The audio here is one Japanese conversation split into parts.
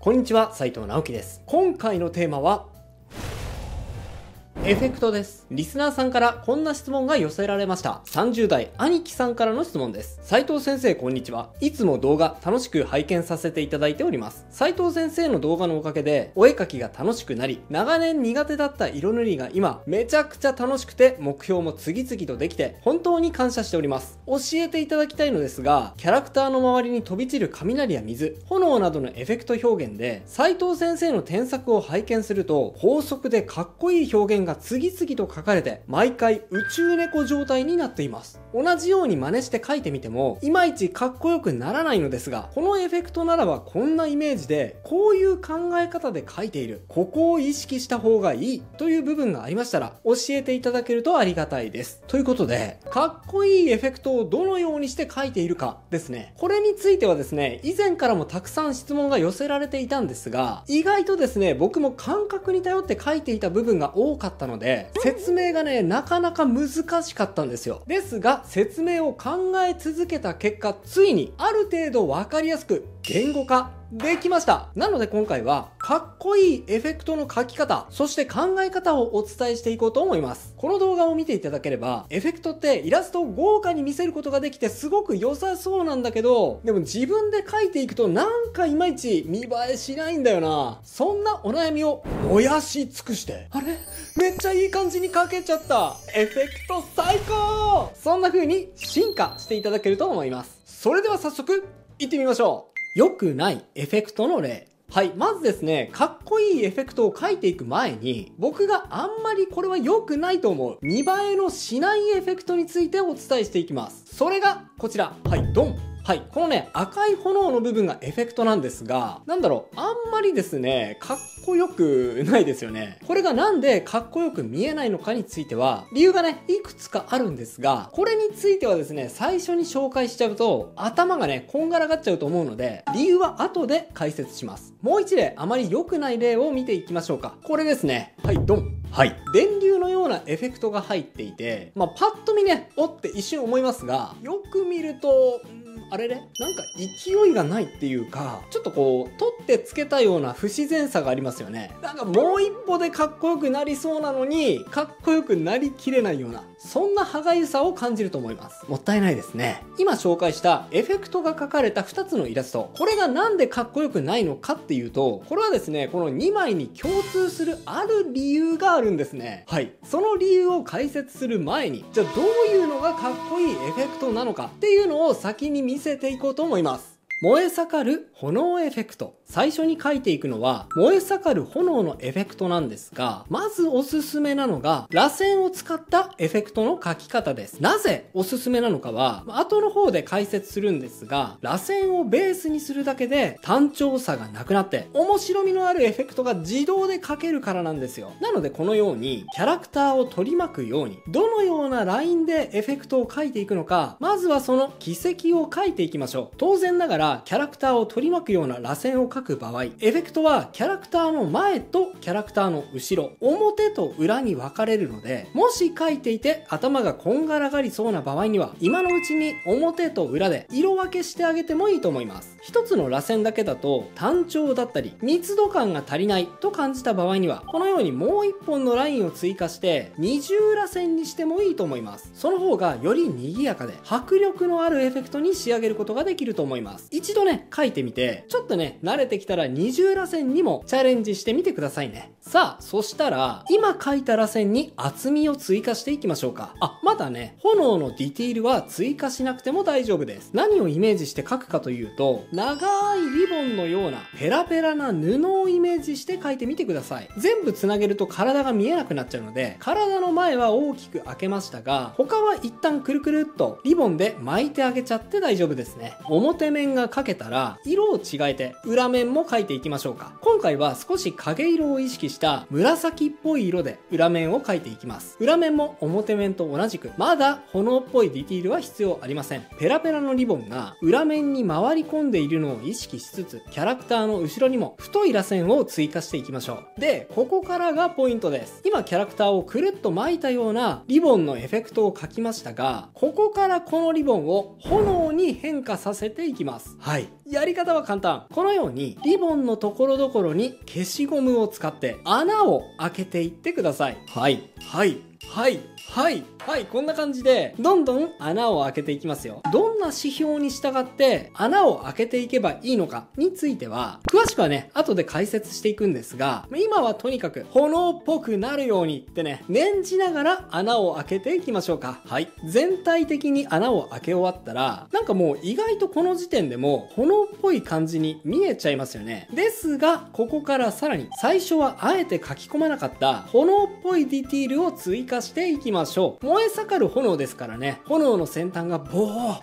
こんにちは、斉藤直樹です。今回のテーマはエフェクトです。リスナーさんからこんな質問が寄せられました。30代兄貴さんからの質問です。斉藤先生、こんにちは。いつも動画楽しく拝見させていただいております。斉藤先生の動画のおかげでお絵描きが楽しくなり、長年苦手だった色塗りが今めちゃくちゃ楽しくて、目標も次々とできて本当に感謝しております。教えていただきたいのですが、キャラクターの周りに飛び散る雷や水、炎などのエフェクト表現で斉藤先生の添削を拝見すると、高速でかっこいい表現が次々と書かれて、毎回宇宙猫状態になっています。同じように真似して書いてみてもいまいちかっこよくならないのですが、このエフェクトならばこんなイメージでこういう考え方で書いている、ここを意識した方がいいという部分がありましたら教えていただけるとありがたいです。ということで、かっこいいエフェクトをどのようにして書いているかですね。これについてはですね、以前からもたくさん質問が寄せられていたんですが、意外とですね、僕も感覚に頼って書いていた部分が多かったので、説明がね、なかなか難しかったんですよ。ですが、説明を考え続けた結果、ついにある程度わかりやすく言語化できました。なので今回はかっこいいエフェクトの書き方、そして考え方をお伝えしていこうと思います。この動画を見ていただければ、エフェクトってイラストを豪華に見せることができてすごく良さそうなんだけど、でも自分で書いていくとなんかいまいち見栄えしないんだよな。そんなお悩みを燃やし尽くして、あれ？めっちゃいい感じに書けちゃった。エフェクト最高！そんな風に進化していただけると思います。それでは早速行ってみましょう。良くないエフェクトの例。はい。まずですね、かっこいいエフェクトを書いていく前に、僕があんまりこれは良くないと思う見栄えのしないエフェクトについてお伝えしていきます。それがこちら。はい、ドン。はい。このね、赤い炎の部分がエフェクトなんですが、なんだろう、あんまりですね、かっこよくないですよね。これがなんでかっこよく見えないのかについては、理由がね、いくつかあるんですが、これについてはですね、最初に紹介しちゃうと、頭がね、こんがらがっちゃうと思うので、理由は後で解説します。もう一例、あまり良くない例を見ていきましょうか。これですね。はい、ドン。はい。電流のようなエフェクトが入っていて、パッと見ね、おって一瞬思いますが、よく見ると、あれね、なんか勢いがないっていうか、ちょっとこう、取ってつけたような不自然さがありますよね。なんかもう一歩でかっこよくなりそうなのに、かっこよくなりきれないような、そんな歯がゆさを感じると思います。もったいないですね。今紹介したエフェクトが描かれた2つのイラスト。これがなんでかっこよくないのかっていうと、これはですね、この2枚に共通するある理由があるんですね。はい。その理由を解説する前に、じゃあどういうのがかっこいいエフェクトなのかっていうのを先に見せていこうと思います。燃え盛る炎エフェクト。最初に書いていくのは燃え盛る炎のエフェクトなんですが、まずおすすめなのが螺旋を使ったエフェクトの書き方です。なぜおすすめなのかは後の方で解説するんですが、螺旋をベースにするだけで単調さがなくなって面白みのあるエフェクトが自動で書けるからなんですよ。なのでこのようにキャラクターを取り巻くようにどのようなラインでエフェクトを書いていくのか、まずはその軌跡を書いていきましょう。当然ながらキャラクターを取り巻くような螺旋を書く場合、エフェクトはキャラクターの前とキャラクターの後ろ、表と裏に分かれるので、もし書いていて頭がこんがらがりそうな場合には、今のうちに表と裏で色分けしてあげてもいいと思います。一つの螺旋だけだと単調だったり密度感が足りないと感じた場合には、このようにもう一本のラインを追加して二重螺旋にしてもいいと思います。その方がより賑やかで迫力のあるエフェクトに仕上げることができると思います。一度ね、書いてみて、ちょっとね、慣れてきたら二重螺旋にもチャレンジしてみてくださいね。さあ、そしたら、今書いた螺旋に厚みを追加していきましょうか。まだね、炎のディティールは追加しなくても大丈夫です。何をイメージして書くかというと、長いリボンのようなペラペラな布をイメージして書いてみてください。全部つなげると体が見えなくなっちゃうので、体の前は大きく開けましたが、他は一旦くるくるっとリボンで巻いてあげちゃって大丈夫ですね。表面が書けたら、色を違えて裏面も描いていきましょうか。今回は少し影色を意識した紫っぽい色で裏面を描いていきます。裏面も表面と同じく、まだ炎っぽいディティールは必要ありません。ペラペラのリボンが裏面に回り込んでいるのを意識しつつ、キャラクターの後ろにも太い螺旋を追加していきましょう。で、ここからがポイントです。今キャラクターをくるっと巻いたようなリボンのエフェクトを描きましたが、ここからこのリボンを炎に変化させていきます。。はい。やり方は簡単。このようにリボンのところどころに消しゴムを使って穴を開けていってください。はい。はい。はい。はい。はい。こんな感じで、どんどん穴を開けていきますよ。どんな指標に従って穴を開けていけばいいのかについては、詳しくはね、後で解説していくんですが、今はとにかく炎っぽくなるようにってね、念じながら穴を開けていきましょうか。はい。全体的に穴を開け終わったら、なんかもう意外とこの時点でも炎っぽい感じに見えちゃいますよね。ですが、ここからさらに最初はあえて書き込まなかった炎っぽいディティールを追加していきましょう。燃え盛る炎ですからね、炎の先端がボ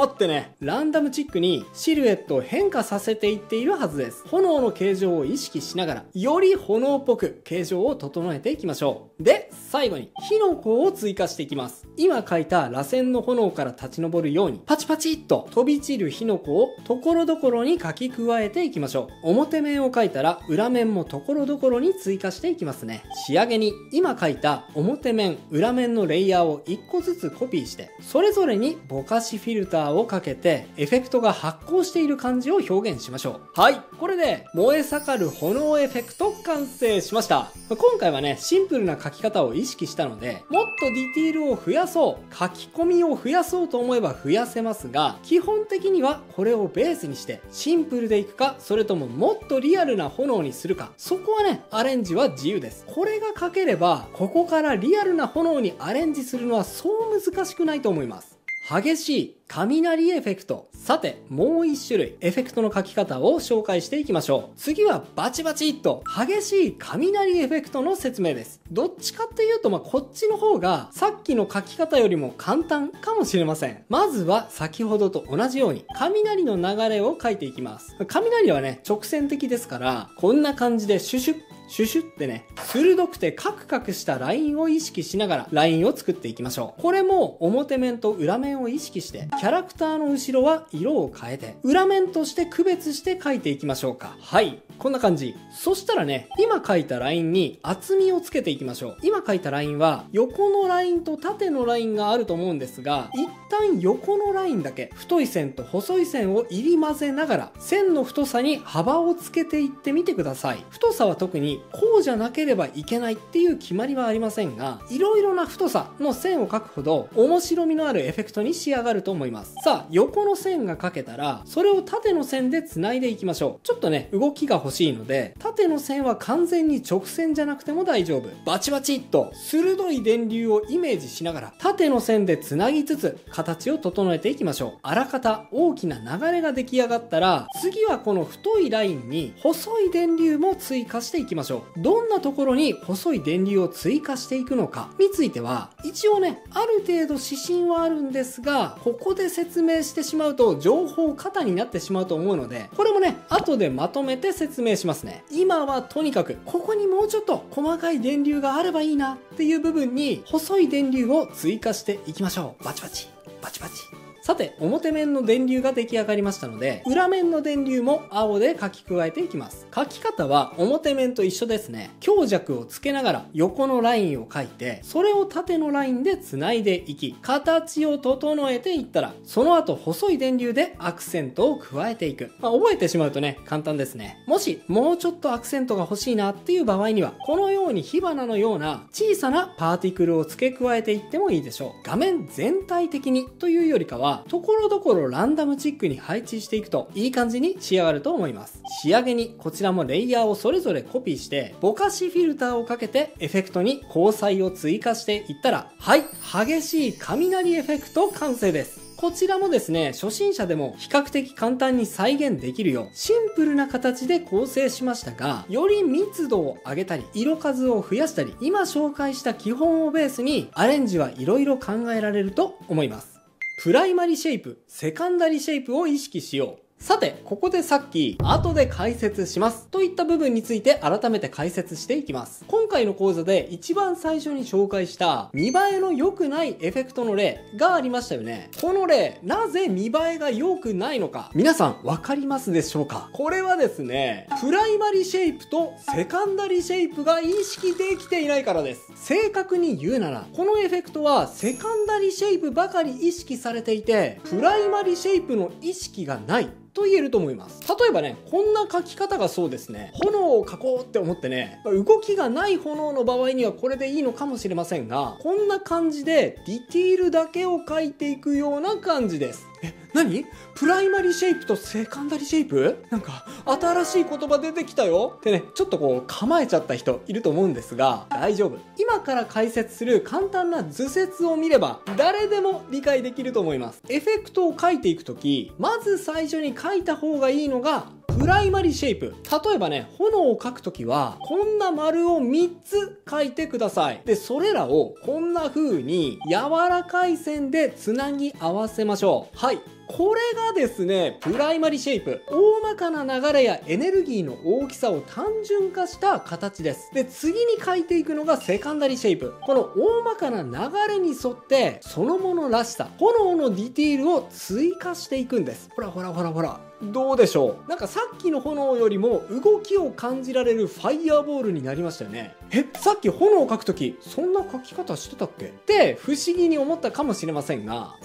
ーってね、ランダムチックにシルエットを変化させていっているはずです。炎の形状を意識しながら、より炎っぽく形状を整えていきましょう。で、最後に火の粉を追加していきます。今描いた螺旋の炎から立ち上るように、パチパチっと飛び散る火の粉をところどころに書き加えていきましょう。表面を描いたら裏面もところどころに追加していきますね。仕上げに今描いた表面、裏面のレイヤーを1個ずつコピーして、それぞれにぼかしフィルターをかけてエフェクトが発光している感じを表現しましょう。はい、これで燃え盛る炎エフェクト完成しました。今回はね、シンプルな描き方を意識したので、もっとディティールを増やそう、書き込みを増やそうと思えば増やせますが、基本的にはこれをベースにしてシンプルでいくか、それとももっとリアルな炎にするか、そこはね、アレンジは自由です。これが書ければ、ここからリアルな炎にアレンジするのはそう難しくないと思います。激しい雷エフェクト。さて、もう一種類エフェクトの書き方を紹介していきましょう。次はバチバチっと激しい雷エフェクトの説明です。どっちかっていうとこっちの方がさっきの書き方よりも簡単かもしれません。まずは先ほどと同じように雷の流れを書いていきます。雷はね、直線的ですから、こんな感じでシュシュッシュシュってね、鋭くてカクカクしたラインを意識しながらラインを作っていきましょう。これも表面と裏面を意識して、キャラクターの後ろは色を変えて、裏面として区別して描いていきましょうか。はい。こんな感じ。そしたらね、今描いたラインに厚みをつけていきましょう。今描いたラインは横のラインと縦のラインがあると思うんですが、一旦横のラインだけ太い線と細い線を入り混ぜながら、線の太さに幅をつけていってみてください。太さは特にこうじゃなければいけないっていう決まりはありませんが、いろいろな太さの線を描くほど面白みのあるエフェクトに仕上がると思います。さあ、横の線が描けたら、それを縦の線で繋いでいきましょう。ちょっとね、動きが欲しいので、縦の線は完全に直線じゃなくても大丈夫。バチバチっと鋭い電流をイメージしながら、縦の線で繋ぎつつ形を整えていきましょう。あらかた大きな流れが出来上がったら、次はこの太いラインに細い電流も追加していきましょう。どんなところに細い電流を追加していくのかについては、一応ね、ある程度指針はあるんですが、ここで説明してしまうと情報過多になってしまうと思うので、これもね、後でまとめて説明しますね。今はとにかく、ここにもうちょっと細かい電流があればいいなっていう部分に、細い電流を追加していきましょう。バチバチ、バチバチ。さて、表面の電流が出来上がりましたので、裏面の電流も青で書き加えていきます。書き方は表面と一緒ですね。強弱をつけながら横のラインを書いて、それを縦のラインで繋いでいき、形を整えていったら、その後細い電流でアクセントを加えていく。覚えてしまうとね、簡単ですね。もし、もうちょっとアクセントが欲しいなっていう場合には、このように火花のような小さなパーティクルを付け加えていってもいいでしょう。画面全体的にというよりかは、ところどころランダムチックに配置していくといい感じに仕上がると思います。仕上げにこちらもレイヤーをそれぞれコピーしてぼかしフィルターをかけてエフェクトに光彩を追加していったら、はい、激しい雷エフェクト完成です。こちらもですね、初心者でも比較的簡単に再現できるようシンプルな形で構成しましたが、より密度を上げたり色数を増やしたり、今紹介した基本をベースにアレンジはいろいろ考えられると思います。プライマリシェイプ、セカンダリシェイプを意識しよう。さて、ここでさっき、後で解説しますといった部分について改めて解説していきます。今回の講座で一番最初に紹介した見栄えの良くないエフェクトの例がありましたよね。この例、なぜ見栄えが良くないのか、皆さんわかりますでしょうか？これはですね、プライマリシェイプとセカンダリシェイプが意識できていないからです。正確に言うなら、このエフェクトはセカンダリシェイプばかり意識されていて、プライマリシェイプの意識がないと言えると思います。例えばね、こんな書き方がそうですね。炎を描こうって思ってね、動きがない炎の場合にはこれでいいのかもしれませんが、こんな感じでディティールだけを描いていくような感じです。何？プライマリシェイプとセカンダリシェイプ？なんか新しい言葉出てきたよってね、ちょっとこう構えちゃった人いると思うんですが、大丈夫。今から解説する簡単な図説を見れば誰でも理解できると思います。エフェクトを書いていくとき、まず最初に書いた方がいいのがプライマリシェイプ。例えばね、炎を描くときはこんな丸を3つ書いてください。で、それらをこんな風に柔らかい線でつなぎ合わせましょう。はい。これがですね、プライマリシェイプ。大まかな流れやエネルギーの大きさを単純化した形です。で、次に書いていくのがセカンダリシェイプ。この大まかな流れに沿って、そのものらしさ、炎のディティールを追加していくんです。ほらほらほらほら。どうでしょう？なんかさっきの炎よりも動きを感じられるファイヤーボールになりましたよね。さっき炎を描くとき、そんな描き方してたっけ？って不思議に思ったかもしれませんが、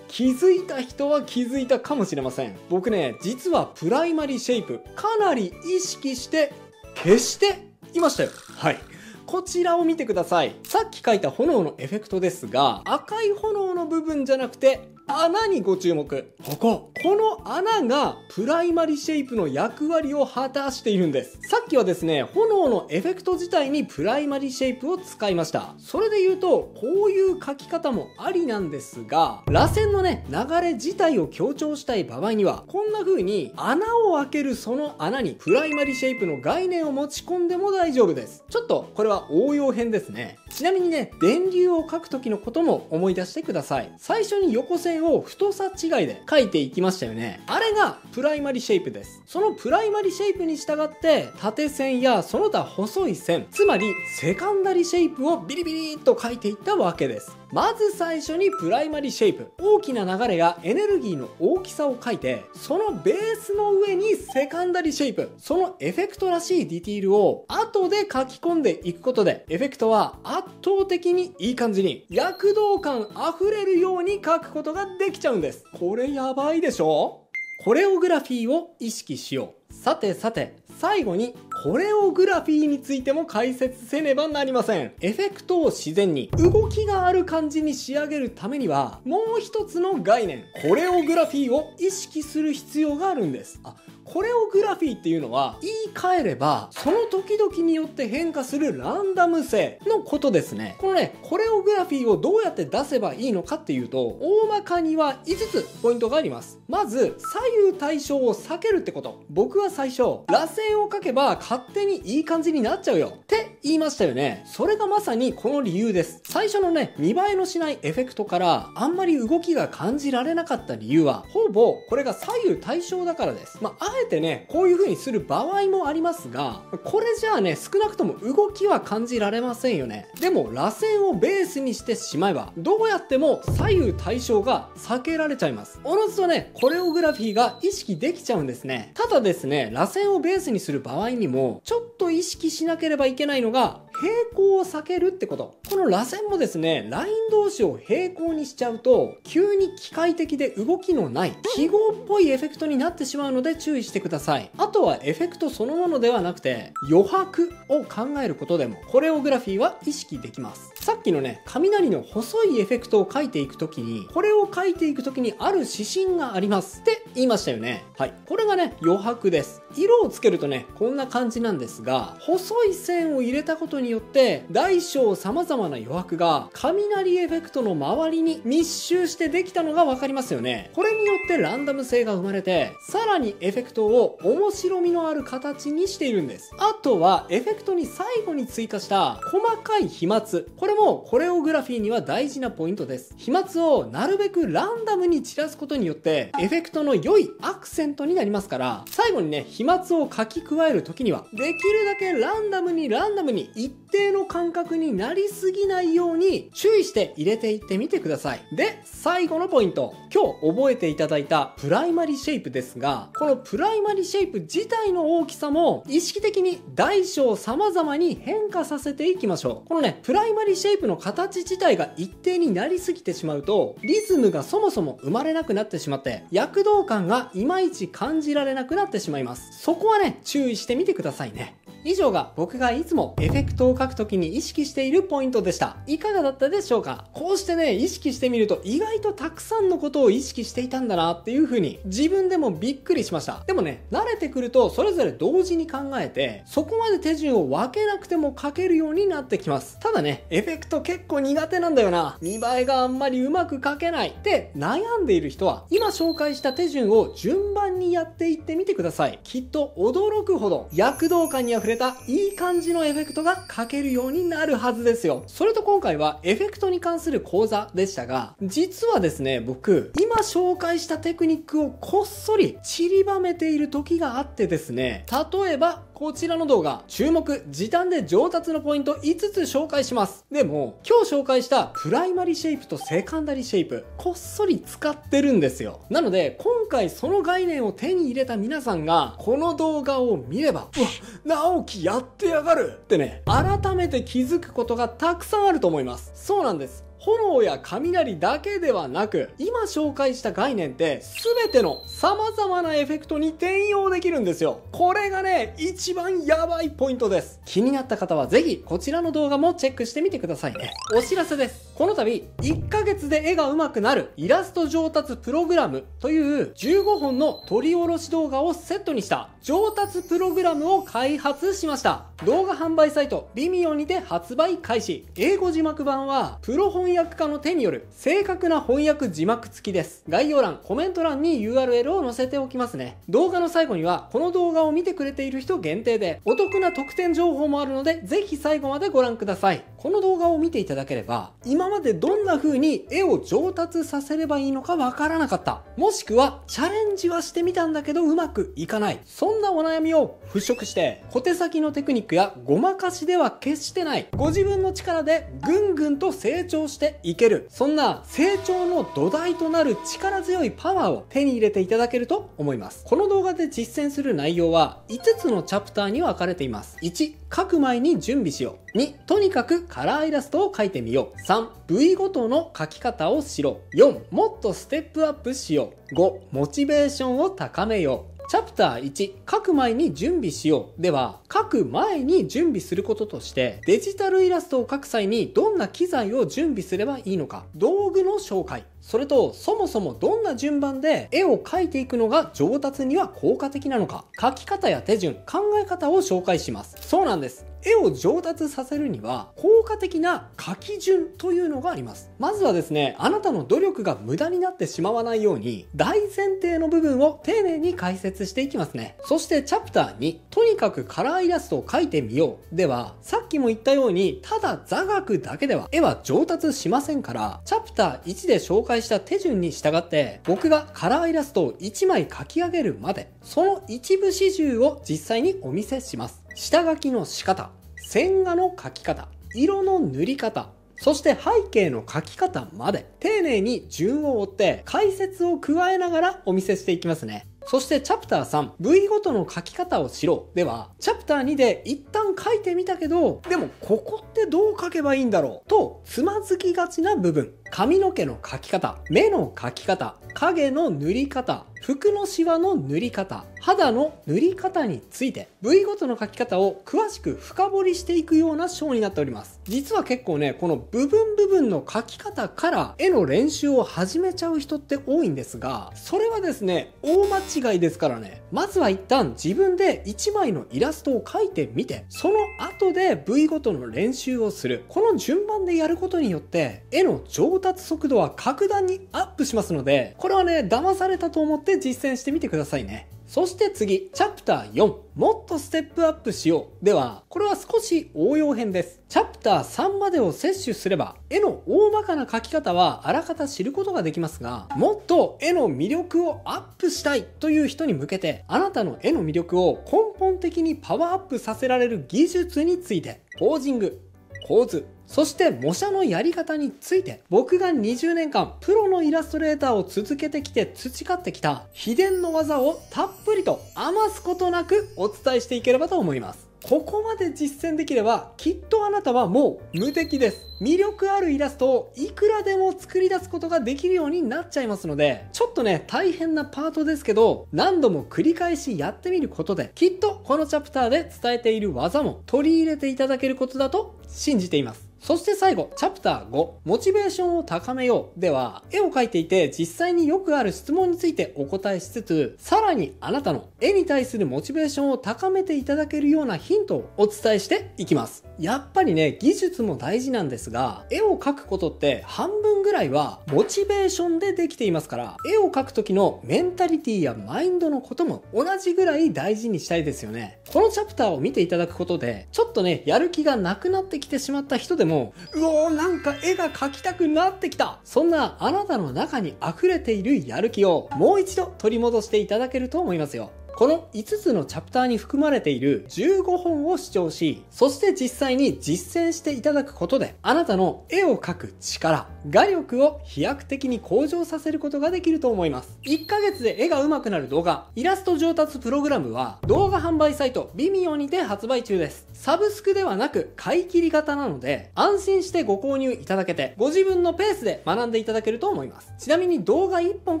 気づいた人は気づいたかもしれません。僕ね、実はプライマリシェイプ、かなり意識して消していましたよ。はい。こちらを見てください。さっき書いた炎のエフェクトですが、赤い炎の部分じゃなくて、穴にご注目。この穴がプライマリシェイプの役割を果たしているんです。さっきはですね、炎のエフェクト自体にプライマリシェイプを使いました。それで言うと、こういう書き方もありなんですが、螺旋のね、流れ自体を強調したい場合には、こんな風に穴を開けるその穴にプライマリシェイプの概念を持ち込んでも大丈夫です。ちょっとこれは応用編ですね。ちなみにね、電流を書く時のことも思い出してください。最初に横線を太さ違いで書いていきましたよね。あれがプライマリシェイプです。そのプライマリシェイプに従って縦線やその他細い線、つまりセカンダリシェイプをビリビリっと書いていったわけです。まず最初にプライマリシェイプ、大きな流れやエネルギーの大きさを書いて、そのベースの上にセカンダリシェイプ、そのエフェクトらしいディティールを後で書き込んでいくことで、エフェクトは圧倒的にいい感じに躍動感あふれるように書くことができちゃうんです。これやばいでしょ？コレオグラフィーを意識しよう。さてさて、最後にコレオグラフィーについても解説せねばなりません。エフェクトを自然に動きがある感じに仕上げるためには、もう一つの概念、コレオグラフィーを意識する必要があるんです。コレオグラフィーっていうのは、言い換えればその時々によって変化するランダム性のことですね。このね、コレオグラフィーをどうやって出せばいいのかっていうと、大まかには5つポイントがあります。まず、左右対称を避けるってこと。僕は最初、螺旋を書けば勝手にいい感じになっちゃうよって言いましたよね。それがまさにこの理由です。最初のね、見栄えのしないエフェクトからあんまり動きが感じられなかった理由は、ほぼこれが左右対称だからです。あえてね、こういう風にする場合もありますが、これじゃあね、少なくとも動きは感じられませんよね。でも螺旋をベースにしてしまえば、どうやっても左右対称が避けられちゃいます。おのずとね、コレオグラフィーが意識できちゃうんですね。ただですね、螺旋をベースにする場合にも、ちょっと意識しなければいけないのが、平行を避けるってこと。この螺旋もですね、ライン同士を平行にしちゃうと、急に機械的で動きのない記号っぽいエフェクトになってしまうので注意してください。あとはエフェクトそのものではなくて、余白を考えることでも、コレオグラフィーは意識できます。さっきのね、雷の細いエフェクトを書いていくときに、これを書いていくときにある指針がありますって言いましたよね。はい。これがね、余白です。色をつけるとね、こんな感じなんですが、細い線を入れたことによって、大小様々な余白が雷エフェクトの周りに密集してできたのがわかりますよね。これによってランダム性が生まれて、さらにエフェクトを面白みのある形にしているんです。あとは、エフェクトに最後に追加した細かい飛沫。これもコレオグラフィーには大事なポイントです。飛沫をなるべくランダムに散らすことによってエフェクトの良いアクセントになりますから、最後にね、飛沫を書き加える時にはできるだけランダムに一定の感覚になりすぎないように注意して入れていってみてください。で、最後のポイント、今日覚えていただいたプライマリシェイプですが、このプライマリシェイプ自体の大きさも意識的に大小様々に変化させていきましょう。このね、プライマリシェイプの形自体が一定になりすぎてしまうと、リズムがそもそも生まれなくなってしまって、躍動感がいまいち感じられなくなってしまいます。そこはね、注意してみてくださいね。以上が僕がいつもエフェクトを書くときに意識しているポイントでした。いかがだったでしょうか？こうしてね、意識してみると意外とたくさんのことを意識していたんだなっていう風に自分でもびっくりしました。でもね、慣れてくるとそれぞれ同時に考えて、そこまで手順を分けなくても書けるようになってきます。ただね、エフェクト結構苦手なんだよな、見栄えがあんまりうまく書けないって悩んでいる人は、今紹介した手順を順番にやっていってみてください。きっと驚くほど躍動感にあふれたいい感じのエフェクトが書けるようになるはずですよ。それと今回はエフェクトに関する講座でしたが、実はですね、僕今紹介したテクニックをこっそり散りばめている時があってですね、例えばこちらの動画、注目、時短で上達のポイント5つ紹介します。でも今日紹介したプライマリシェイプとセカンダリシェイプ、こっそり使ってるんですよ。なので今回その概念を手に入れた皆さんがこの動画を見れば、うわ、直樹やってやがるってね、改めて気づくことがたくさんあると思います。そうなんです。炎や雷だけではなく、今紹介した概念って全ての様々なエフェクトに転用できるんですよ。これがね、一番やばいポイントです。気になった方はぜひこちらの動画もチェックしてみてくださいね。お知らせです。この度1ヶ月で絵が上手くなるイラスト上達プログラムという15本の撮り下ろし動画をセットにした上達プログラムを開発しました。動画販売サイト Vimeo にて発売開始。英語字幕版はプロ翻訳家の手による正確な翻訳字幕付きです。概要欄、コメント欄に URL を載せておきますね。動画の最後にはこの動画を見てくれている人限定でお得な特典情報もあるので、ぜひ最後までご覧ください。この動画を見ていただければ、今までどんな風に絵を上達させればいいのかわからなかった、もしくはチャレンジはしてみたんだけどうまくいかない、そんなお悩みを払拭して、小手先のテクニックやごまかしでは決してないご自分の力でぐんぐんと成長していける、そんな成長の土台となる力強いパワーを手に入れていただけると思います。この動画で実践する内容は5つのチャプターに分かれています。1、書く前に準備しよう。2、とにかくカラーイラストを描いてみよう。3、部位ごとの描き方を知ろう。4、もっとステップアップしよう。5、モチベーションを高めよう。チャプター1、書く前に準備しようでは、書く前に準備することとして、デジタルイラストを描く際にどんな機材を準備すればいいのか、道具の紹介、それとそもそもどんな順番で絵を描いていくのが上達には効果的なのか、描き方や手順、考え方を紹介します。そうなんです。絵を上達させるには効果的な書き順というのがあります。まずはですね、あなたの努力が無駄になってしまわないように大前提の部分を丁寧に解説していきますね。そしてチャプター2、とにかくカラーイラストを描いてみようでは、さっきも言ったようにただ座学だけでは絵は上達しませんから、チャプター1で紹介した手順に従って僕がカラーイラストを1枚描き上げるまで、その一部始終を実際にお見せします。下書きの仕方、線画の描き方、色の塗り方、そして背景の描き方まで丁寧に順を追って解説を加えながらお見せしていきますね。そしてチャプター3、部位ごとの描き方を知ろうでは、チャプター2で一旦描いてみたけど、でもここってどう描けばいいんだろうとつまずきがちな部分、髪の毛の描き方、目の描き方、影の塗り方、服のシワの塗り方、肌の塗り方について部位ごとの描き方を詳しく深掘りしていくような章になっております。実は結構ね、この部分の描き方から絵の練習を始めちゃう人って多いんですが、それはですね、大間違いですからね。まずは一旦自分で1枚のイラストを描いてみて、その後で部位ごとの練習をする、この順番でやることによって絵の上達速度は格段にアップしますので、これはね、騙されたと思って実践してみてくださいね。そして次、チャプター4、もっとステップアップしよう。では、これは少し応用編です。チャプター3までを摂取すれば、絵の大まかな描き方はあらかた知ることができますが、もっと絵の魅力をアップしたいという人に向けて、あなたの絵の魅力を根本的にパワーアップさせられる技術について、ポージング、構図、そして模写のやり方について、僕が20年間プロのイラストレーターを続けてきて培ってきた秘伝の技をたっぷりと余すことなくお伝えしていければと思います。ここまで実践できれば、きっとあなたはもう無敵です。魅力あるイラストをいくらでも作り出すことができるようになっちゃいますので、ちょっとね、大変なパートですけど、何度も繰り返しやってみることで、きっとこのチャプターで伝えている技も取り入れていただけることだと信じています。そして最後、チャプター5、モチベーションを高めようでは、絵を描いていて実際によくある質問についてお答えしつつ、さらにあなたの絵に対するモチベーションを高めていただけるようなヒントをお伝えしていきます。やっぱりね、技術も大事なんですが、絵を描くことって半分ぐらいはモチベーションでできていますから、絵を描く時のメンタリティやマインドのことも同じぐらい大事にしたいですよね。このチャプターを見ていただくことで、ちょっとね、やる気がなくなってきてしまった人でも、うおー、なんか絵が描きたくなってきた、そんなあなたの中に溢れているやる気をもう一度取り戻していただけると思いますよ。この5つのチャプターに含まれている15本を視聴し、そして実際に実践していただくことで、あなたの絵を描く力、画力を飛躍的に向上させることができると思います。1ヶ月で絵が上手くなる動画、イラスト上達プログラムは動画販売サイト Vimeo にて発売中です。サブスクではなく買い切り型なので、安心してご購入いただけて、ご自分のペースで学んでいただけると思います。ちなみに動画1本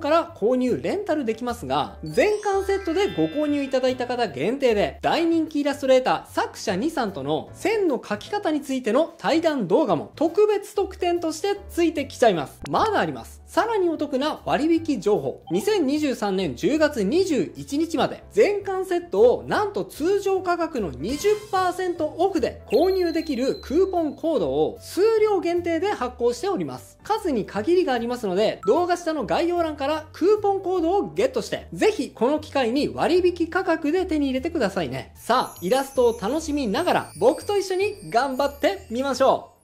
から購入レンタルできますが、全巻セットでご購入いただいた方限定で、大人気イラストレーター作者2さんとの線の描き方についての対談動画も特別特典としてついてきちゃいます。まだあります。さらにお得な割引情報。2023年10月21日まで全巻セットをなんと通常価格の 20% オフで購入できるクーポンコードを数量限定で発行しております。数に限りがありますので、動画下の概要欄からクーポンコードをゲットして、ぜひこの機会に割引価格で手に入れてくださいね。さあ、イラストを楽しみながら僕と一緒に頑張ってみましょう。